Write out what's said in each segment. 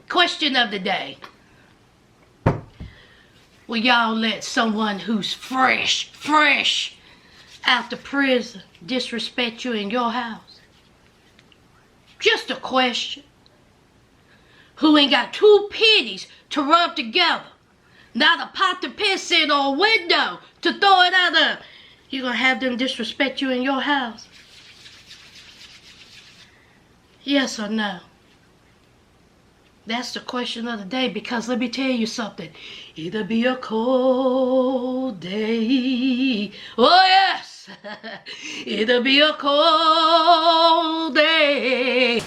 Question of the day. Will y'all let someone who's fresh out the prison disrespect you in your house? Just a question. Who ain't got two pennies to rub together, not a pot to piss in or a window to throw it out of. You gonna have them disrespect you in your house? Yes or no? That's the question of the day, because let me tell you something. It'll be a cold day. Oh yes! It'll be a cold day.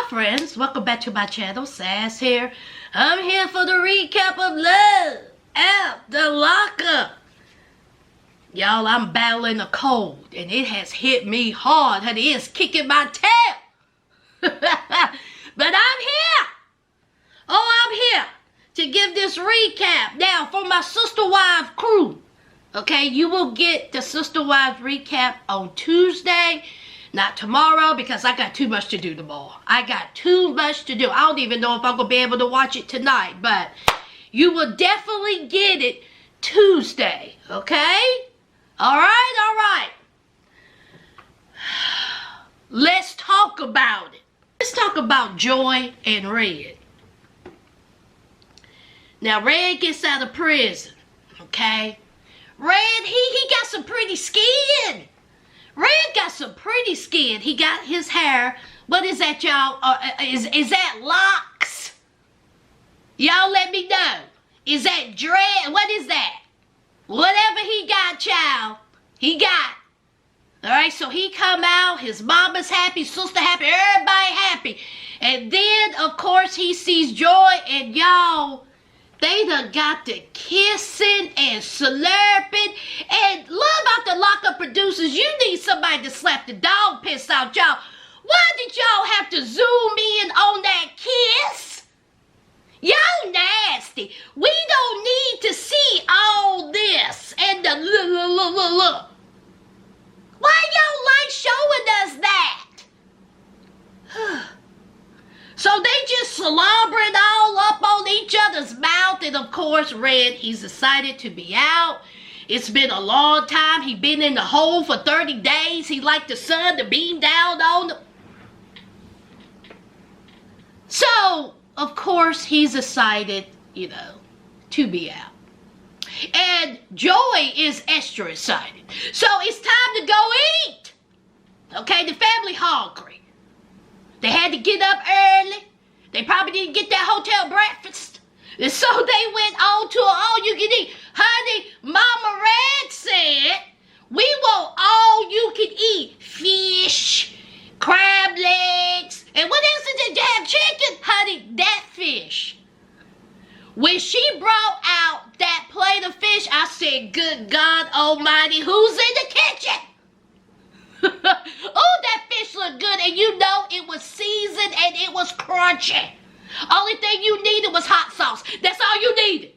Friends, welcome back to my channel. Sass here. I'm here for the recap of Love at the Lockup. Y'all, I'm battling a cold and it has hit me hard, and it is kicking my tail. But I'm here. Oh, I'm here to give this recap. Now, for my Sister Wives crew, okay, you will get the Sister Wives recap on Tuesday. Not tomorrow, because I got too much to do tomorrow. I got too much to do. I don't even know if I'm going to be able to watch it tonight. But you will definitely get it Tuesday. Okay? Alright? Let's talk about it. Let's talk about Joy and Red. Now, Red gets out of prison. Okay? Red, he got some pretty skin. Red got some pretty skin. He got his hair. What is that, y'all? Is that locks? Y'all let me know. Is that dread? What is that? Whatever he got, child, he got. Alright, so he come out. His mama's happy, sister happy, everybody happy. And then, of course, he sees Joy, and y'all, they done got to kissing and slurping. And love out the Lockup producers, you need somebody to slap the dog piss out, y'all. Why did y'all have to zoom in on that kiss? Y'all nasty. We don't need to see all this and the look. Why y'all like showing us that? So they just slobbering all up on each other's mouth. And of course, Red, he's decided to be out. It's been a long time. He's been in the hole for 30 days. He liked the sun to beam down on him. So, of course, he's decided, to be out. And Joy is extra excited. So it's time to go eat. Okay, the family hungry. They had to get up early. They probably didn't get that hotel breakfast. And so they went on to all you can eat. Honey, Mama Red said, we want all you can eat. Fish, crab legs, and what else is it? Damn chicken? Honey, that fish. When she brought out that plate of fish, I said, good God Almighty, who's in the kitchen? Oh, that fish looked good, and it was seasoned and it was crunchy. Only thing you needed was hot sauce. That's all you needed.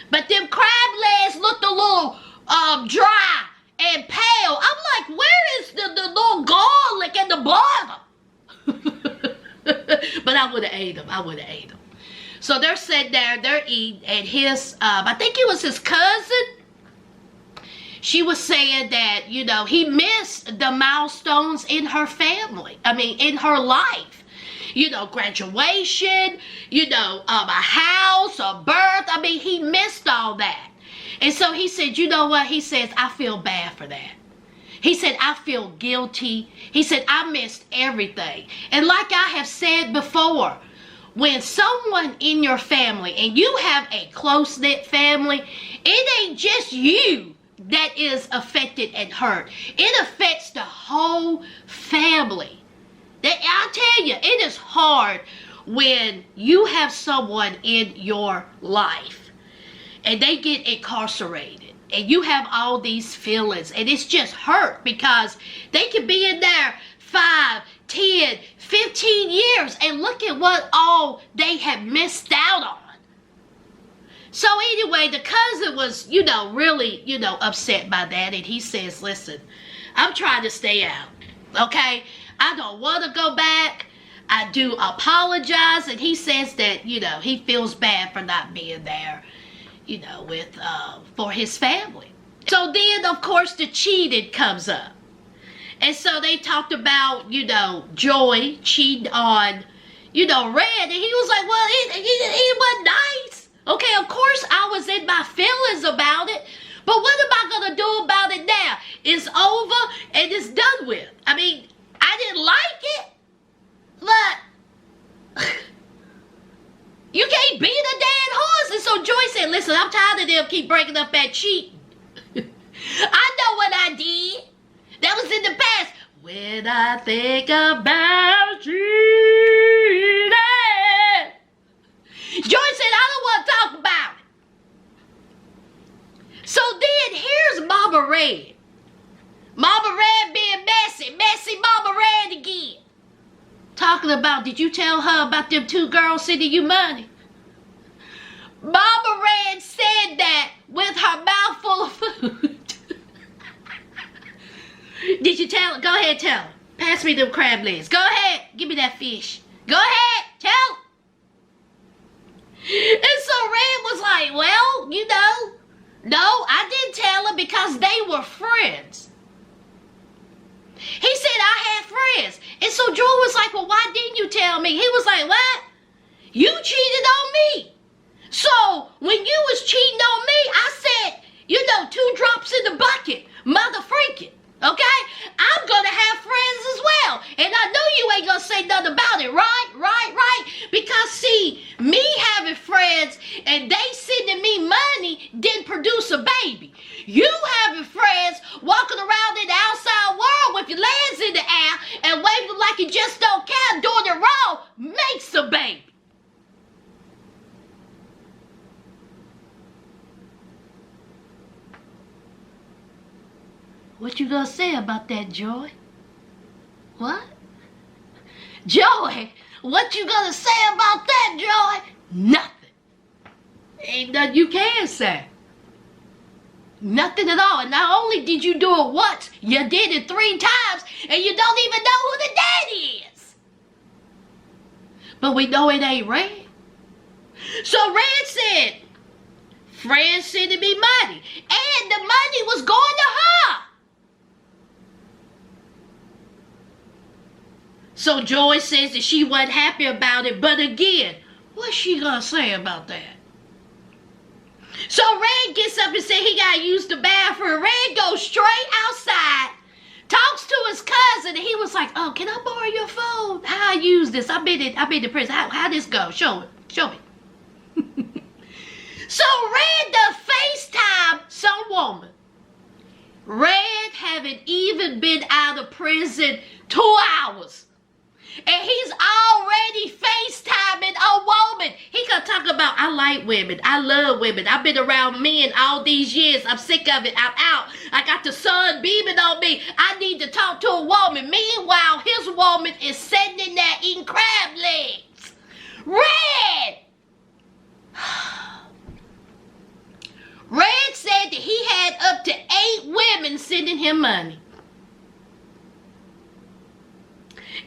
But them crab legs looked a little dry and pale. I'm like, where is the little garlic and the butter? But I would have ate them. So they're sitting there, they're eating, and his, I think it was his cousin. She was saying that, he missed the milestones in her family. In her life. Graduation, a house, a birth. He missed all that. And so he said, you know what? He says, I feel bad for that. He said, I feel guilty. He said, I missed everything. And like I have said before, when someone in your family, and you have a close-knit family, it ain't just you that is affected and hurt. It affects the whole family. I tell you, it is hard when you have someone in your life and they get incarcerated and you have all these feelings, and it's just hurt because they could be in there 5, 10, 15 years. years, and look at what all they had missed out on. So anyway, the cousin was, really, upset by that. And he says, listen, I'm trying to stay out, okay? I don't want to go back. I do apologize. And he says that, he feels bad for not being there, for his family. So then, of course, the cheating comes up. And so they talked about, Joy cheating on, Red. And he was like, well, it wasn't nice. Okay, of course I was in my feelings about it. But what am I going to do about it now? It's over and it's done with. I mean, I didn't like it. But you can't beat a dead horse. And so Joy said, listen, I'm tired of them keep breaking up that cheating. I know what I did. That was in the past. When I think about cheating. Joy said, I don't want to talk about it. So then here's Mama Red. Mama Red being messy Mama Red again. Talking about, did you tell her about them 2 girls sending you money? Mama Red said that with her mouth full of food. Did you tell her? Go ahead, tell her. Pass me them crab legs. Go ahead. Give me that fish. Go ahead. Tell her. And so Red was like, well, no, I didn't tell her because they were friends. He said I had friends. And so Joy was like, well, why didn't you tell me? He was like, what? You cheated on me. So when you was cheating on me, I said, 2 drops in the bucket. Mother freaking. Okay? I'm going to have friends as well. And I know you ain't going to say nothing about it, right? Because, see, me having friends and they sending me money didn't produce a baby. You having friends walking around in the outside world with your legs in the air and waving like you just don't care, doing it wrong, makes a baby. What you gonna say about that, Joy? What? Joy, what you gonna say about that, Joy? Nothing. Ain't nothing you can say. Nothing at all. And not only did you do it once, you did it 3 times, and you don't even know who the daddy is. But we know it ain't Red. So Red said, friends sending me money, and the money was going to her. So Joy says that she wasn't happy about it, but again, what's she gonna say about that? So Red gets up and says he gotta use the bathroom. Red goes straight outside, talks to his cousin, and he was like, oh, can I borrow your phone? How I use this? I've been in prison. How this go? Show me. So Red does FaceTime some woman. Red haven't even been out of prison 2 hours. And he's already FaceTiming a woman. He gonna talk about, I like women. I love women. I've been around men all these years. I'm sick of it. I'm out. I got the sun beaming on me. I need to talk to a woman. Meanwhile, his woman is sitting in there eating crab legs. Red! Red said that he had up to 8 women sending him money.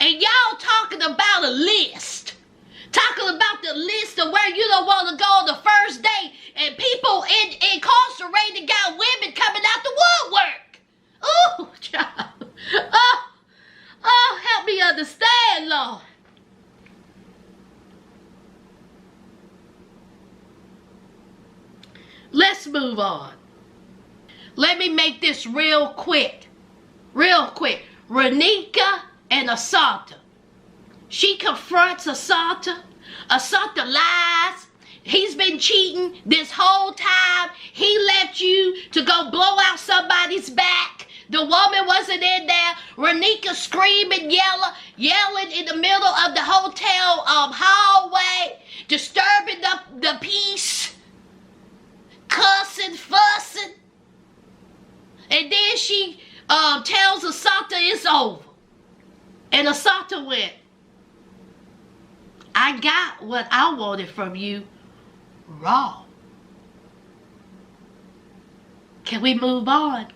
And y'all talking about a list. Talking about the list of where you don't want to go on the first date. And people incarcerated got women coming out the woodwork. Oh, child. Oh, help me understand, Lord. Let's move on. Let me make this real quick. Renika and Asanta. She confronts Asanta. Asanta lies. He's been cheating this whole time. He left you to go blow out somebody's back. The woman wasn't in there. Renika screaming, yelling in the middle of the hotel hallway, disturbing the peace, cussing, fussing. And then she tells Asanta it's over. And Asanta went, I got what I wanted from you raw. Can we move on?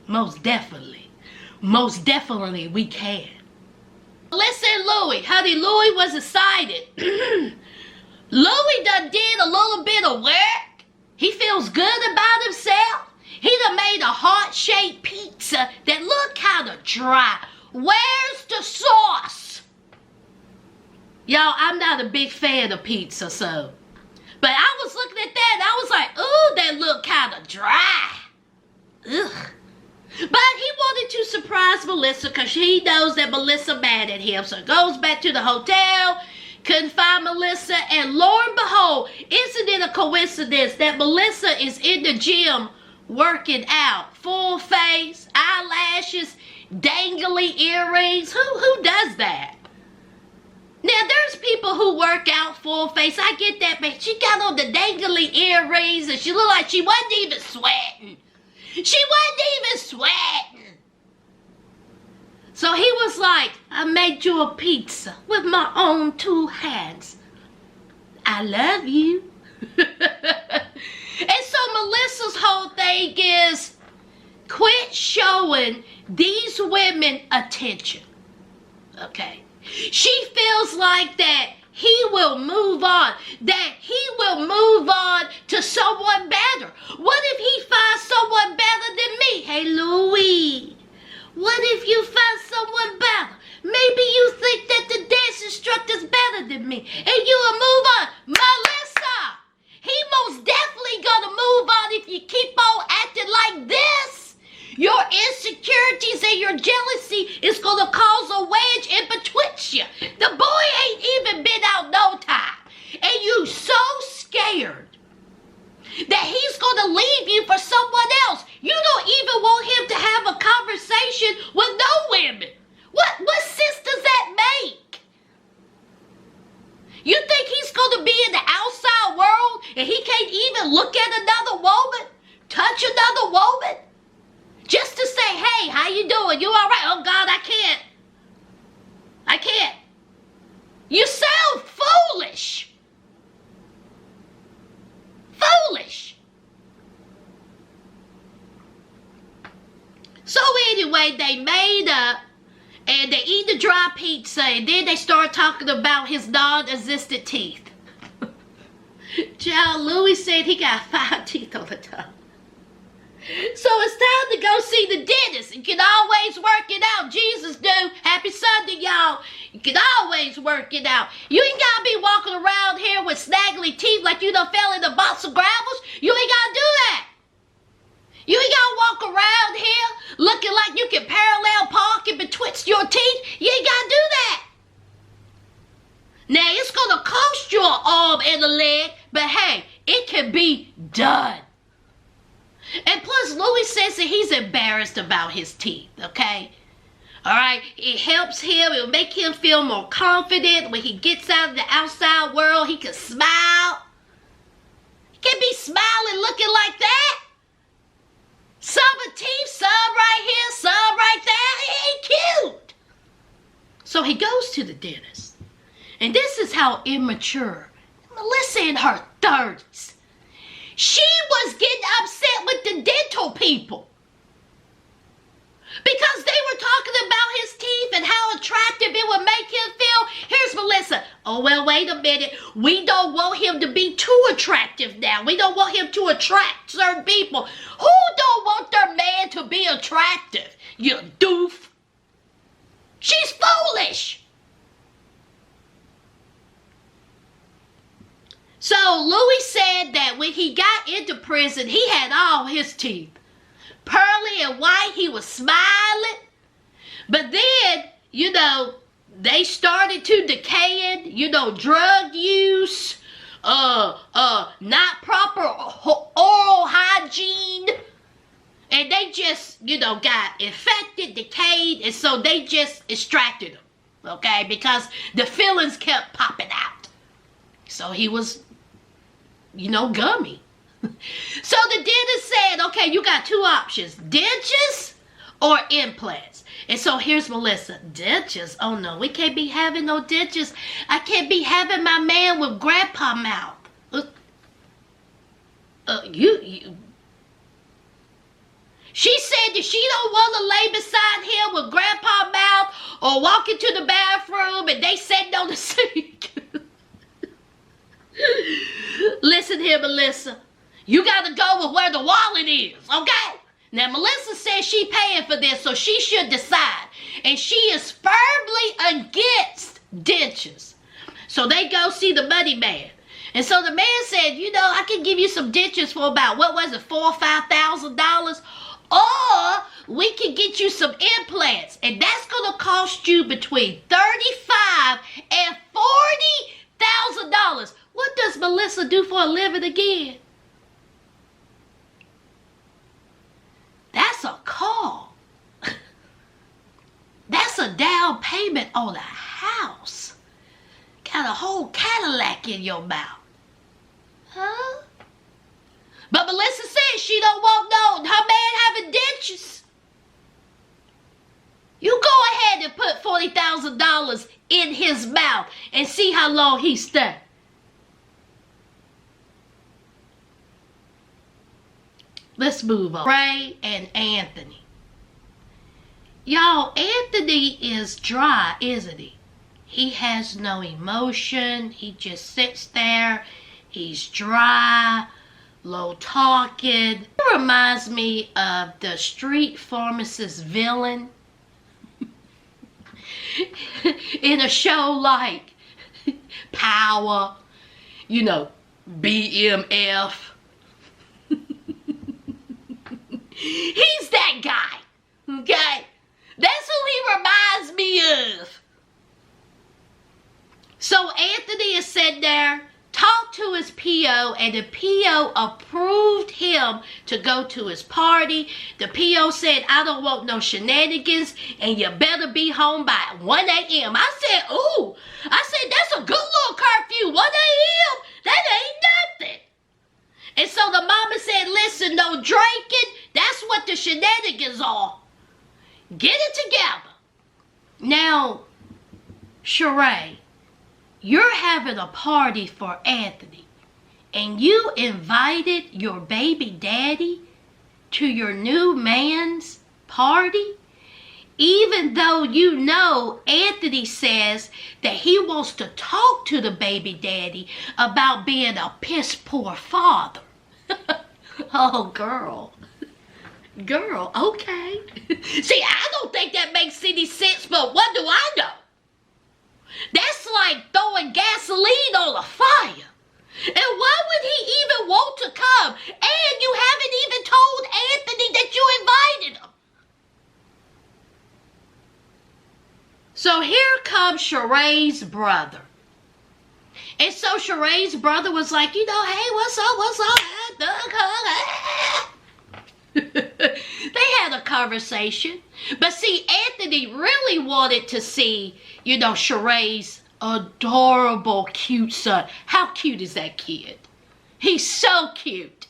Most definitely. Most definitely we can. Listen, Louis. Honey, Louis was excited. Louis done did a little bit of work. He feels good about himself. He done made a heart-shaped pizza that looked kind of dry. Where's the sauce? Y'all, I'm not a big fan of pizza, so. But I was looking at that and I was like, ooh, that look kind of dry. Ugh. But he wanted to surprise Melissa because he knows that Melissa mad at him. So goes back to the hotel, couldn't find Melissa, and lo and behold, isn't it a coincidence that Melissa is in the gym working out? Full face, eyelashes, dangly earrings. Who does that? Now, there's people who work out full face. I get that, but she got on the dangly earrings and she looked like she wasn't even sweating. She wasn't even sweating. So he was like, I made you a pizza with my own 2 hands. I love you. And so Melissa's whole thing is, quit showing these women attention. Okay? She feels like that he will move on, to someone better. What if he finds someone better than me? Hey, Louis, what if you find someone better? Maybe you think that the dance instructor's better than me, and you will move on. Melissa, he most definitely gonna move on if you keep on acting like this. Your insecurities and your jealousy is going to cause a wedge in between you. The boy ain't even been out no time. And you so scared that he's going to leave you for someone else. You don't even want him to have a conversation with no women. What sense does that make? You think he's going to be in the outside world and he can't even look at another woman, touch another woman? Just to say, hey, how you doing? You all right? Oh, God, I can't. I can't. You sound foolish. Foolish. So anyway, they made up and they eat the dry pizza and then they start talking about his non-existent teeth. Child, Louis said he got 5 teeth on the top. So it's time to go see the dentist. You can always work it out. Jesus do. Happy Sunday, y'all. You can always work it out. You ain't got to be walking around here with snaggly teeth like you done fell in a box of gravels. You ain't got to do that. You ain't got to walk around here looking like you can parallel park and betwixt your teeth. You ain't got to do that. Now, it's going to cost you an arm and a leg, but hey, it can be done. And plus, Louis says that he's embarrassed about his teeth, okay? All right? It helps him. It'll make him feel more confident when he gets out of the outside world. He can smile. He can be smiling looking like that. Some are teeth, some right here, some right there. He ain't cute. So he goes to the dentist. And this is how immature Melissa in her 30s. She was getting upset with the dental people because they were talking about his teeth and how attractive it would make him feel. Here's Melissa. Oh, well, wait a minute. We don't want him to be too attractive now. We don't want him to attract certain people. Who don't want their man to be attractive? You doof. She's foolish. So Louis said that when he got into prison, he had all his teeth pearly and white. He was smiling. But then, you know, they started to decay, you know, drug use, not proper oral hygiene. And they just, you know, got infected, decayed, and so they just extracted them, okay? Because the fillings kept popping out. So he was, you know, gummy. So the dentist said, okay, you got 2 options, dentures or implants. And so here's Melissa. Ditches? Oh no, we can't be having no ditches. I can't be having my man with grandpa mouth. You. She said that she don't want to lay beside him with grandpa mouth or walk into the bathroom and they sitting on the sink. Listen here, Melissa. You got to go with where the wallet is, okay? Now, Melissa says she paying for this, so she should decide. And she is firmly against dentures. So they go see the money man. And so the man said, you know, I can give you some dentures for about, what was it, $4,000 or $5,000? Or we can get you some implants. And that's going to cost you between $35,000 and $40,000. What does Melissa do for a living again? That's a call. That's a down payment on a house. Got a whole Cadillac in your mouth. Huh? But Melissa says she don't want her man having dentures. You go ahead and put $40,000 in his mouth and see how long he stays. Let's move on. Ray and Anthony. Y'all, Anthony is dry, isn't he? He has no emotion. He just sits there. He's dry, low talking. It reminds me of the street pharmacist villain in a show like Power, you know, BMF. He's that guy, okay? That's who he reminds me of. So Anthony is sitting there, talked to his PO, and the PO approved him to go to his party. The PO said, I don't want no shenanigans, and you better be home by 1 a.m. I said, ooh. I said, that's a good little curfew, 1 a.m. That ain't nothing. And so the mama said, listen, no drinking. That's what the shenanigans are. Get it together. Now, Sheree, you're having a party for Anthony. And you invited your baby daddy to your new man's party? Even though you know Anthony says that he wants to talk to the baby daddy about being a piss poor father. Oh, girl. Girl, okay. See, I don't think that makes any sense, but what do I know? That's like throwing gasoline on a fire. And why would he even want to come? And you haven't even told Anthony that you invited him. So here comes Sheree's brother. And so Sheree's brother was like, you know, hey, what's up? They had a conversation. But see, Anthony really wanted to see, you know, Sheree's adorable, cute son. How cute is that kid? He's so cute.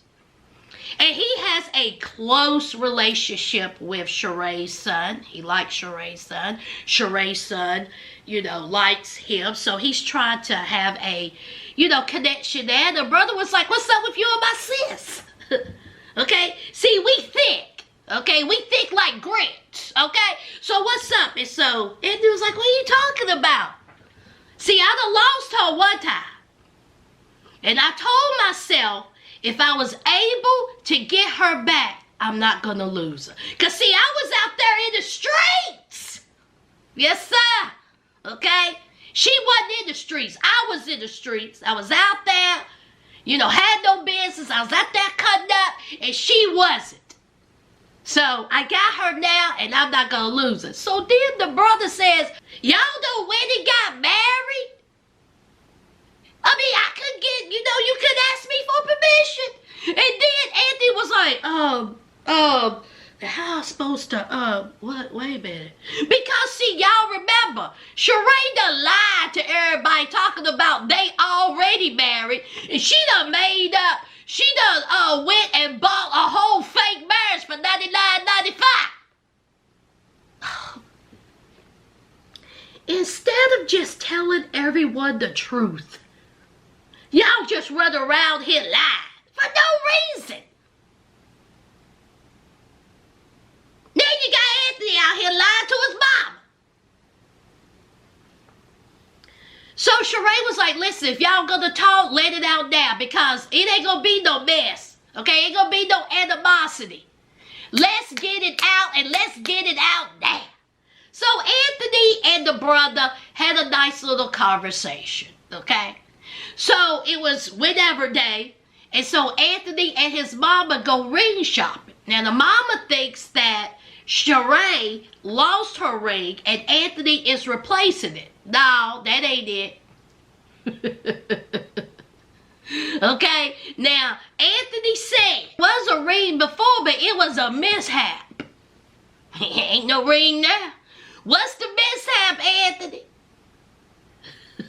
And he has a close relationship with Sheree's son. He likes Sheree's son. Sheree's son, you know, likes him. So he's trying to have a, you know, connection there. The brother was like, what's up with you and my sis? Okay? See, we thick. Okay? We thick like grits. Okay? So what's up? And so Anthony was like, what are you talking about? See, I done lost her one time. And I told myself, if I was able to get her back, I'm not going to lose her. Because, see, I was out there in the streets. Yes, sir. Okay? She wasn't in the streets. I was in the streets. I was out there, you know, had no business. I was out there cutting up, and she wasn't. So, I got her now, and I'm not going to lose her. So then the brother says, y'all know when he got married? I mean, I could get, you know, you could ask me for permission. And then Anthony was like, how am I supposed to, wait a minute. Because, see, y'all remember, Sheree done lied to everybody talking about they already married. And she done made up, she done went and bought a whole fake marriage for $99.95. instead of just telling everyone the truth, y'all just run around here lying for no reason. Then you got Anthony out here lying to his mama. So Sheree was like, listen, if y'all gonna talk, let it out now, because it ain't gonna be no mess. Okay, ain't gonna be no animosity. Let's get it out, and let's get it out now. So Anthony and the brother had a nice little conversation, okay? So it was whatever day, and so Anthony and his mama go ring shopping. Now the mama thinks that Sheree lost her ring and Anthony is replacing it. No, that ain't it. Okay, now Anthony said it was a ring before, but it was a mishap. Ain't no ring now. What's the mishap, Anthony?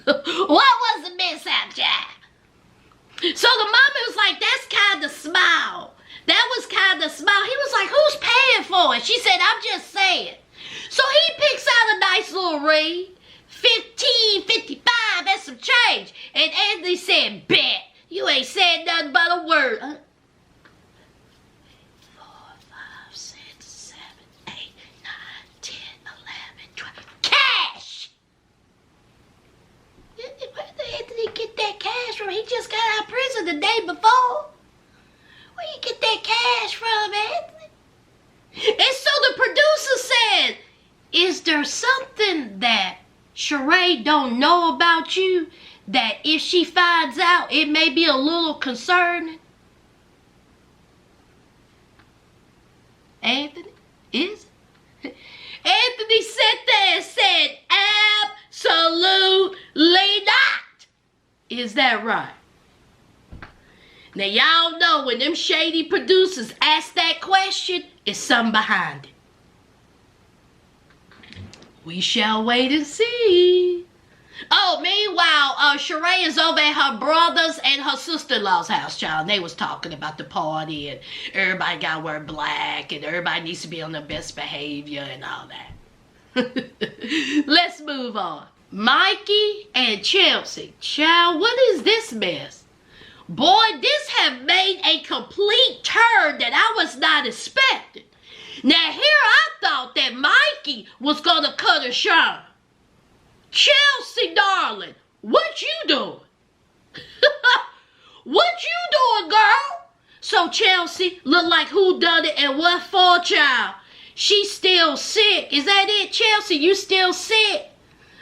What was the mishap, child? So the mama was like, that's kind of small. That was kind of small. He was like, who's paying for it? She said, I'm just saying. So he picks out a nice little ring. 15.55, that's some change. And Anthony said, bet. You ain't said nothing but a word. 4, 5, 6, 7, 8, 9, 10, 11, 12. Cash! Where did Anthony get that cash from? He just got out of prison the day before. Where you get that cash from, Anthony? And so the producer said, is there something that Sheree don't know about you that if she finds out, it may be a little concerning? Anthony, is it? Anthony sat there and said, absolutely not. Is that right? Now y'all know when them shady producers ask that question, it's something behind it. We shall wait and see. Oh, meanwhile, Sheree is over at her brother's and her sister-in-law's house, child. They was talking about the party and everybody got to wear black and everybody needs to be on their best behavior and all that. Let's move on. Mikey and Chelsea. Child, what is this mess? Boy, this have made a complete turn that I was not expecting. Now here I thought that Mikey was going to cut her shine. Chelsea, darling, what you doing? What you doing, girl? So Chelsea look like who done it and what for, child? She's still sick. Is that it, Chelsea? You still sick?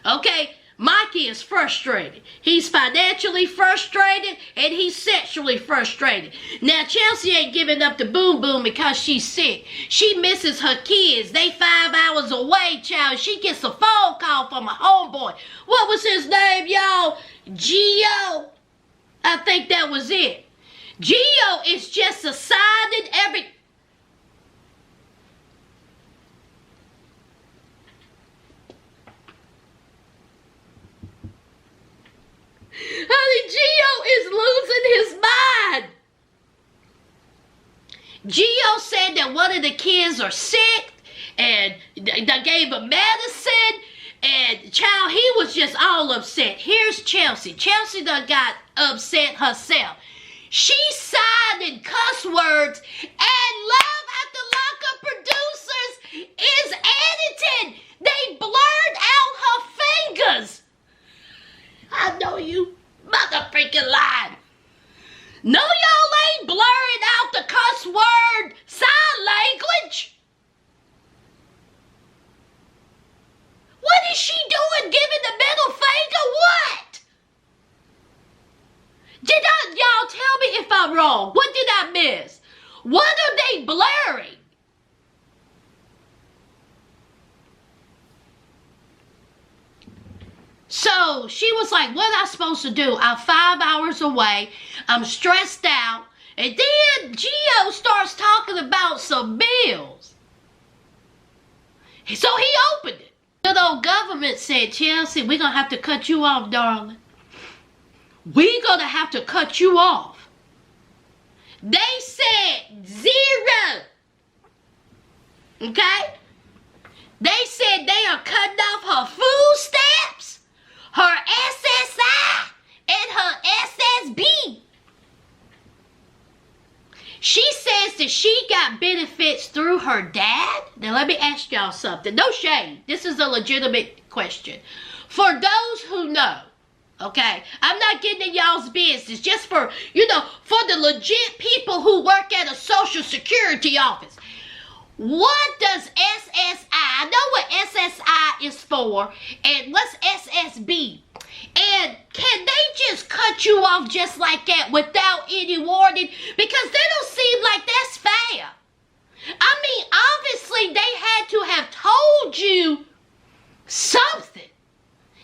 Okay, Mikey is frustrated. He's financially frustrated and he's sexually frustrated. Now, Chelsea ain't giving up the boom boom because she's sick. She misses her kids. They 5 hours away, child. She gets a phone call from a homeboy. What was his name, y'all? Gio? I think that was it. Gio is just assigning every... Honey, Gio is losing his mind. Gio said that one of the kids are sick and they gave him medicine and child, he was just all upset. Here's Chelsea. Chelsea done got upset herself. She signing cuss words and love at the Lockup producers is edited. They blurred out her fingers. I know you mother freaking lied. No, y'all ain't blurring out the cuss word sign language. What is she doing giving the middle finger? What? Y'all tell me if I'm wrong. What did I miss? What are they blurring? So she was like, what am I supposed to do? I'm 5 hours away. I'm stressed out. And then Gio starts talking about some bills. So he opened it. Good old government said, Chelsea, we're going to have to cut you off, darling. We're going to have to cut you off. They said 0. Okay? They said they are cutting off her food stamps, her SSI, and her SSB. She says that she got benefits through her dad. Now let me ask y'all something. No shade. This is a legitimate question. For those who know, okay, I'm not getting in y'all's business. Just for, for the legit people who work at a Social Security office. What does SSI, I know what SSI is for, and what's SSB? And can they just cut you off just like that without any warning? Because they don't seem like that's fair. I mean, obviously they had to have told you something.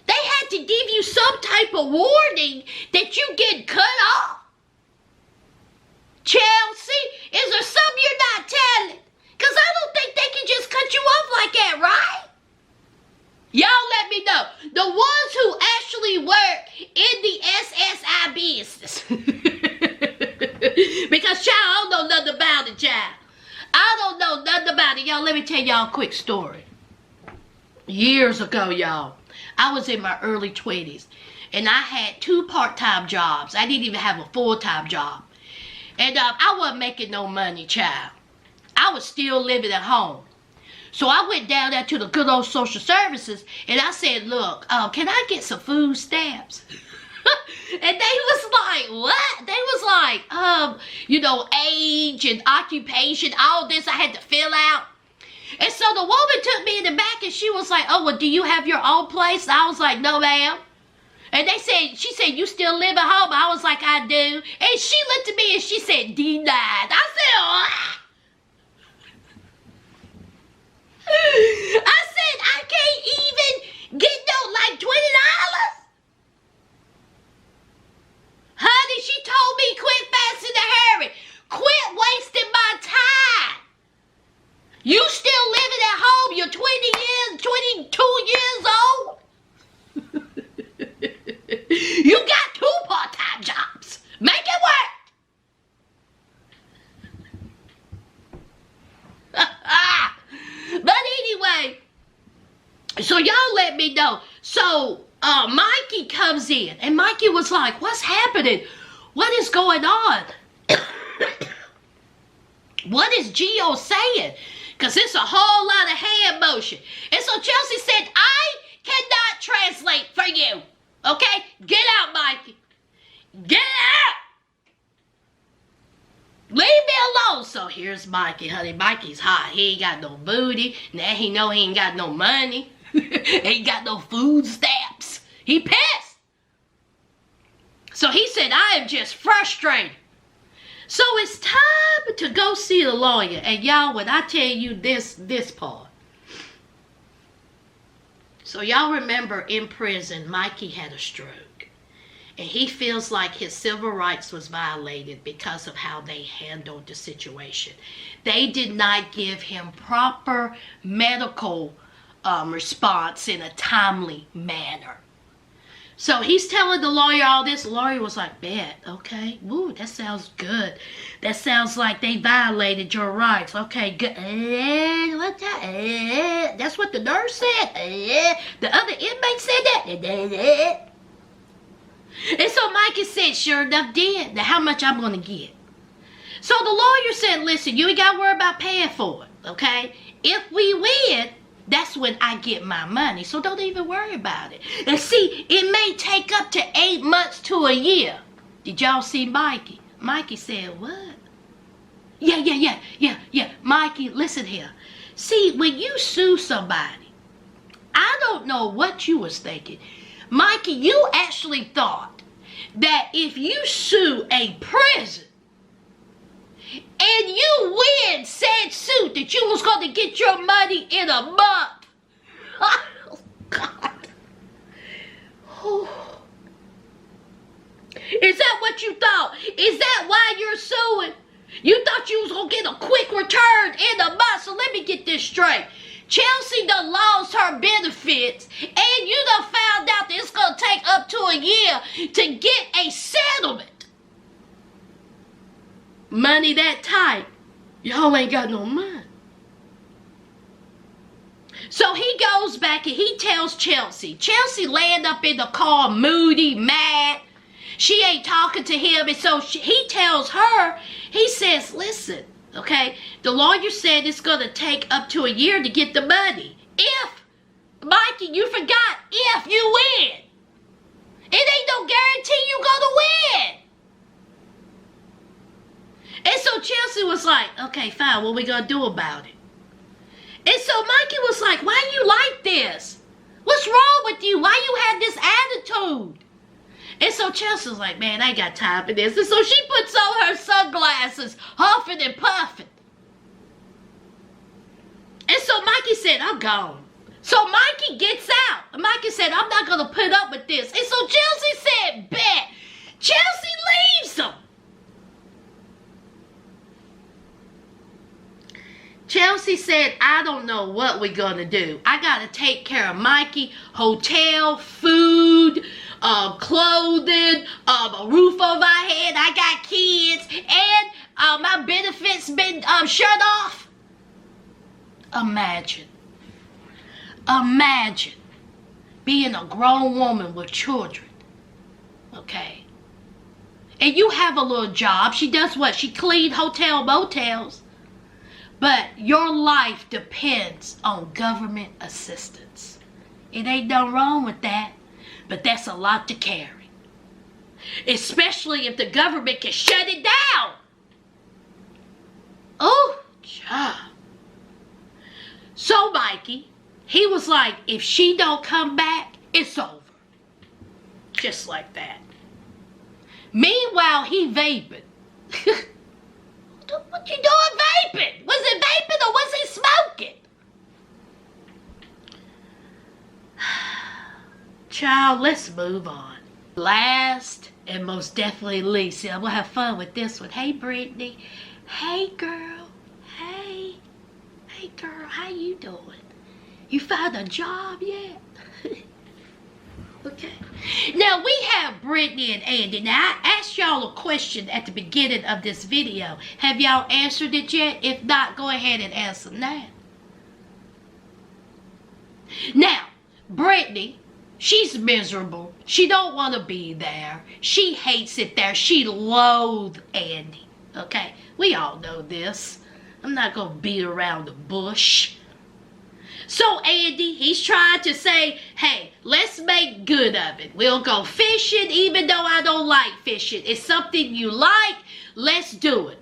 They had to give you some type of warning that you get cut off. Chelsea, is there something you're not telling? Because I don't think they can just cut you off like that, right? Y'all let me know. The ones who actually work in the SSI business. Because, child, I don't know nothing about it, child. I don't know nothing about it. Y'all, let me tell y'all a quick story. Years ago, y'all, I was in my early 20s. And I had 2 part-time jobs. I didn't even have a full-time job. And I wasn't making no money, child. I was still living at home. So I went down there to the good old social services and I said, look, can I get some food stamps? And they was like, what? They was like, age and occupation, all this I had to fill out. And so the woman took me in the back and she was like, oh, well, do you have your own place? I was like, no, ma'am. And she said, you still live at home? I was like, I do. And she looked at me and she said, denied. I said, what? I said, I can't even get no, $20. Honey, she told me quit fast in a hurry. Quit wasting my time. You still living at home. You're 22 years old. You got 2 part-time jobs. Make it work. But anyway, so y'all let me know. So Mikey comes in and Mikey was like, what's happening? What is going on? What is Gio saying? Because it's a whole lot of hand motion. And so Chelsea said, I cannot translate for you. Okay? Get out, Mikey. Get out. Leave me alone. So here's Mikey, honey. Mikey's hot. He ain't got no booty. Now he know he ain't got no money. Ain't got no food stamps. He pissed. So he said, I am just frustrated. So it's time to go see the lawyer. And y'all, when I tell you this part. So y'all remember in prison, Mikey had a stroke. And he feels like his civil rights was violated because of how they handled the situation. They did not give him proper medical response in a timely manner. So he's telling the lawyer all this. The lawyer was like, bet, okay. Ooh, that sounds good. That sounds like they violated your rights. Okay, good. What's that? That's what the nurse said. The other inmate said that. And so Mikey said, sure enough did. Now how much I'm going to get? So the lawyer said, listen, you ain't got to worry about paying for it, okay? If we win, that's when I get my money. So don't even worry about it. And see, it may take up to 8 months to a year. Did y'all see Mikey? Mikey said, what? Yeah. Mikey, listen here. See, when you sue somebody, I don't know what you was thinking. Mikey, you actually thought that if you sue a prison and you win said suit that you was going to get your money in a month. Oh, God. Oh. Is that what you thought? Is that why you're suing? You thought you was going to get a quick return in a month. So let me get this straight. Chelsea done lost her benefits, and you done found out that it's going to take up to a year to get a settlement. Money that tight, y'all ain't got no money. So he goes back and he tells Chelsea. Chelsea laying up in the car, moody, mad. She ain't talking to him. And so he tells her, he says, listen, okay, the lawyer said it's going to take up to a year to get the money. If, Mikey, you forgot, if you win. It ain't no guarantee you gonna win. And so Chelsea was like, okay, fine, what we gonna do about it? And so Mikey was like, why you like this? What's wrong with you? Why you have this attitude? And so Chelsea was like, man, I ain't got time for this. And so she puts on her sunglasses, huffing and puffing. And so Mikey said, I'm gone. So Mikey gets out. And Mikey said, I'm not going to put up with this. And so Chelsea said, bet. Chelsea leaves him. Chelsea said, I don't know what we're going to do. I got to take care of Mikey, hotel, food, clothing, a roof over our head. I got kids, and my benefits been shut off. Imagine being a grown woman with children, okay? And you have a little job. She does what? She cleans hotel motels. But your life depends on government assistance. It ain't no wrong with that, but that's a lot to carry. Especially if the government can shut it down. Oh, child. So Mikey, he was like, if she don't come back, it's over. Just like that. Meanwhile, he vaping. What you doing vaping? Was it vaping or was he smoking? Child, let's move on. Last and most definitely least, I'm going to have fun with this one. Hey, Brittany. Hey, girl. Hey. Hey, girl, how you doing? You found a job yet? Okay. Now, we have Brittany and Andy. Now, I asked y'all a question at the beginning of this video. Have y'all answered it yet? If not, go ahead and answer now. Now, Brittany, she's miserable. She don't want to be there. She hates it there. She loathes Andy. Okay? We all know this. I'm not going to beat around the bush. So Andy, he's trying to say, hey, let's make good of it. We'll go fishing even though I don't like fishing. It's something you like. Let's do it.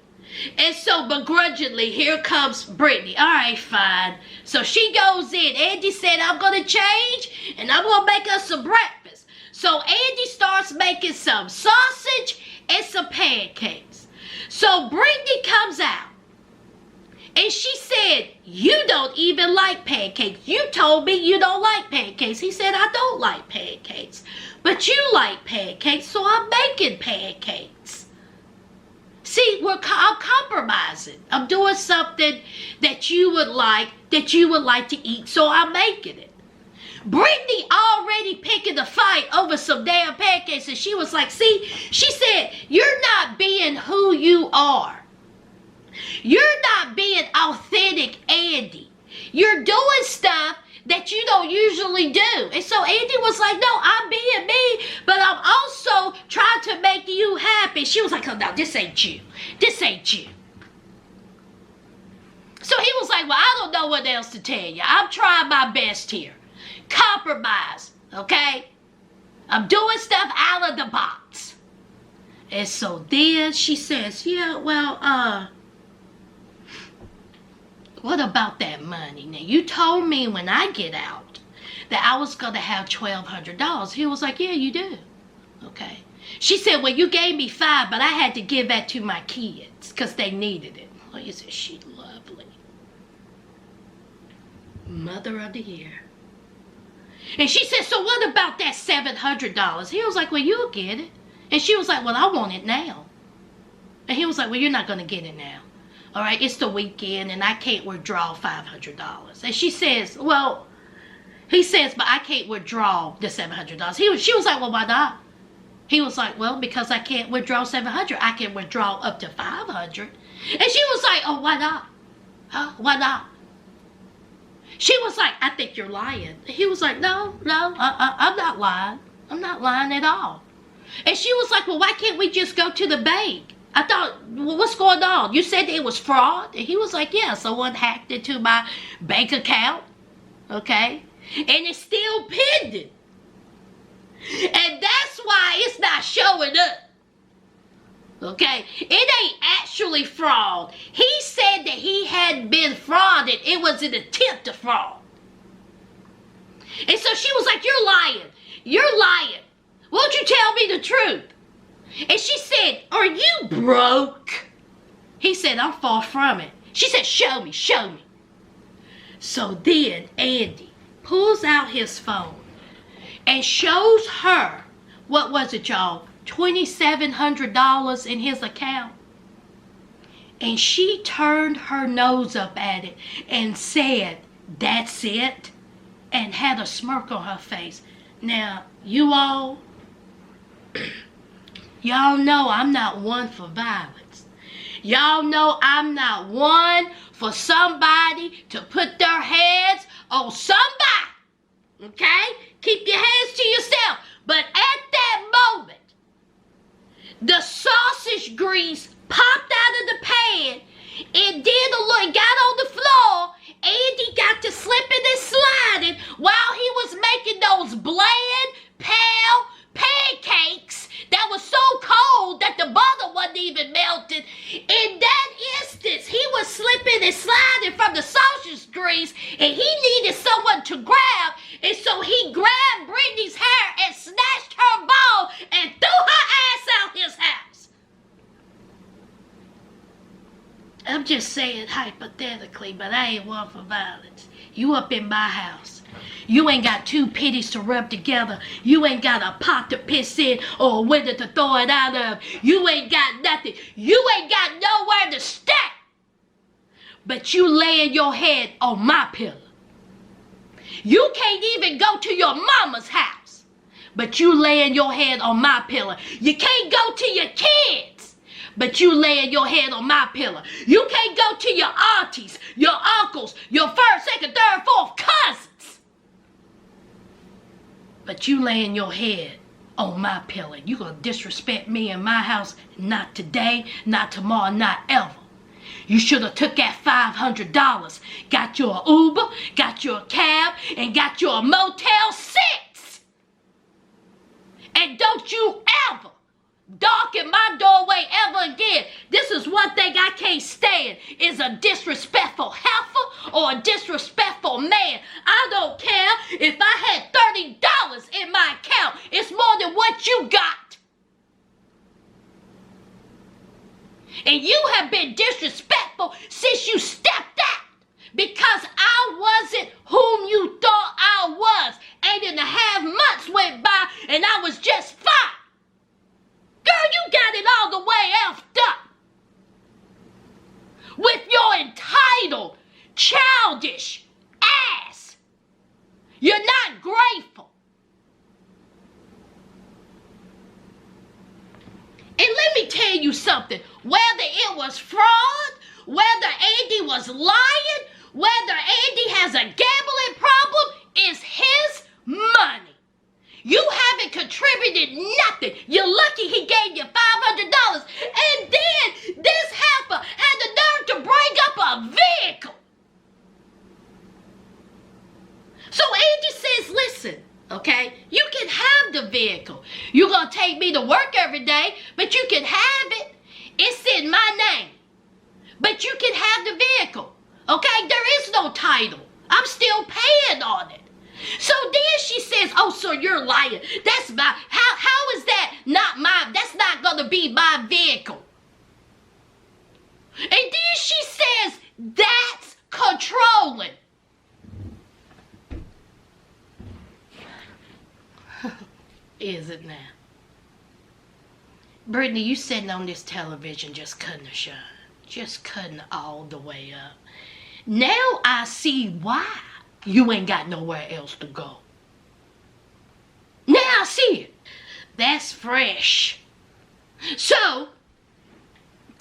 And so begrudgingly, here comes Brittany. All right, fine. So she goes in. Andy said, I'm going to change and I'm going to make us some breakfast. So Andy starts making some sausage and some pancakes. So Brittany comes out. And she said, you don't even like pancakes. You told me you don't like pancakes. He said, I don't like pancakes. But you like pancakes, so I'm making pancakes. See, I'm compromising. I'm doing something that you would like to eat, so I'm making it. Brittany already picking a fight over some damn pancakes, and she was like, see, she said, you're not being who you are. You're not being authentic, Andy. You're doing stuff that you don't usually do. And so Andy was like, no, I'm being me, but I'm also trying to make you happy. She was like, oh, no, this ain't you. This ain't you. So he was like, well, I don't know what else to tell you. I'm trying my best here. Compromise, okay? I'm doing stuff out of the box. And so then she says, yeah, well, what about that money? Now, you told me when I get out that I was going to have $1,200. He was like, yeah, you do. Okay. She said, well, you gave me $5, but I had to give that to my kids because they needed it. Oh, you said, she's lovely. Mother of the year. And she said, so what about that $700? He was like, well, you'll get it. And she was like, well, I want it now. And he was like, well, you're not going to get it now. All right, it's the weekend and I can't withdraw $500. And she says, well, he says, but I can't withdraw the $700. She was like, well, why not? He was like, well, because I can't withdraw $700. I can withdraw up to $500. And she was like, oh, why not? Huh? Why not? She was like, I think you're lying. He was like, no, I'm not lying. I'm not lying at all. And she was like, well, why can't we just go to the bank? I thought, well, what's going on? You said it was fraud? And he was like, yeah, someone hacked into my bank account. Okay? And it's still pending. And that's why it's not showing up. Okay? It ain't actually fraud. He said that he hadn't been frauded. It was an attempt to fraud. And so she was like, you're lying. You're lying. Won't you tell me the truth? And she said, are you broke? He said, I'm far from it. She said, show me, show me. So then Andy pulls out his phone and shows her, what was it, y'all? $2,700 in his account. And she turned her nose up at it and said, that's it, and had a smirk on her face. Now, you all, y'all know I'm not one for violence. Y'all know I'm not one for somebody to put their hands on somebody. Okay? Keep your hands to yourself. But at that moment, the sausage grease popped out of the pan. It did a little, got on the floor. Andy got to slipping and sliding while he was making those bland, pale pancakes that was so cold that the butter wasn't even melted. In that instance, he was slipping and sliding from the sausage grease, and he needed someone to grab, and so he grabbed Brittany's hair and snatched her ball and threw her ass out his house. I'm just saying hypothetically, but I ain't one for violence. You up in my house. You ain't got two pennies to rub together. You ain't got a pot to piss in or a window to throw it out of. You ain't got nothing. You ain't got nowhere to stay. But you laying your head on my pillow. You can't even go to your mama's house. But you laying your head on my pillow. You can't go to your kids. But you laying your head on my pillow. You can't go to your aunties, your uncles, your first, second, third, fourth cousins. But you laying your head on my pillow. You gonna disrespect me in my house? Not today, not tomorrow, not ever. You should have took that $500, got you an Uber, got you a cab, and got you a Motel 6. And don't you ever darken my doorway ever again. This is one thing I can't stand, is a disrespectful heifer or a disrespectful man. I don't care if I had $30 in my account. It's more than what you got. And you have been disrespectful since you stepped out, because I wasn't whom you thought I was. 8.5 months went by and I was just fine. Girl, you got it all the way effed up. With your entitled, childish ass. You're not grateful. And let me tell you something. Whether it was fraud, whether Andy was lying, whether Andy has a gambling problem, is his money. You haven't contributed nothing. You're lucky he gave you $500. And then this heifer had the nerve to bring up a vehicle. So Andy says, listen, okay, you can have the vehicle. You're going to take me to work every day, but you can have it. It's in my name. But you can have the vehicle. Okay, there is no title. I'm still paying on it. So then she says, oh, so you're lying. That's my, how is that not my, that's not going to be my vehicle. And then she says, that's controlling. Is it now? Brittany, you sitting on this television just cutting the shine. Just cutting all the way up. Now I see why you ain't got nowhere else to go. Now I see it. That's fresh. So,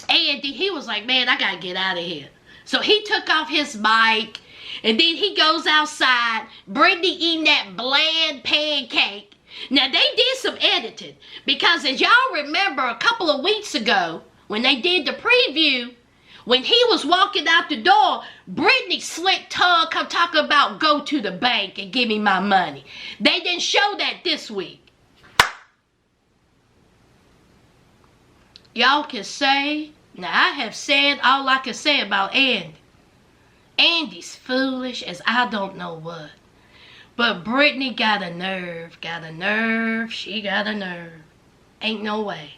Andy, he was like, man, I gotta get out of here. So he took off his bike. And then he goes outside, Brittany eating that bland pancake. Now, they did some editing because as y'all remember a couple of weeks ago when they did the preview, when he was walking out the door, Brittany's slick tongue come talking about go to the bank and give me my money. They didn't show that this week. Y'all can say, now I have said all I can say about Andy. Andy's foolish as I don't know what. But Brittany got a nerve, she got a nerve. Ain't no way.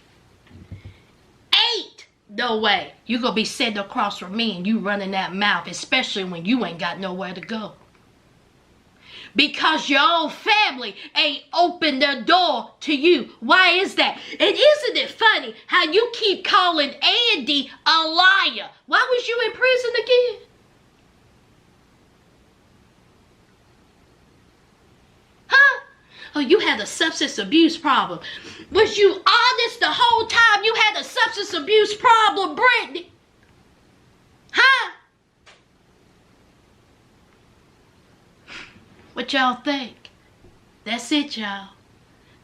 Ain't no way you gonna be sitting across from me and you running that mouth, especially when you ain't got nowhere to go. Because your own family ain't opened their door to you. Why is that? And isn't it funny how you keep calling Andy a liar? Why was you in prison again? Huh? Oh, you had a substance abuse problem. Was you honest the whole time you had a substance abuse problem, Brittany? Huh? What y'all think? That's it, y'all.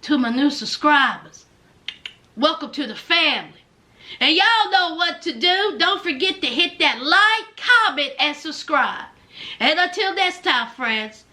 To my new subscribers, welcome to the family. And y'all know what to do. Don't forget to hit that like, comment, and subscribe. And until next time, friends,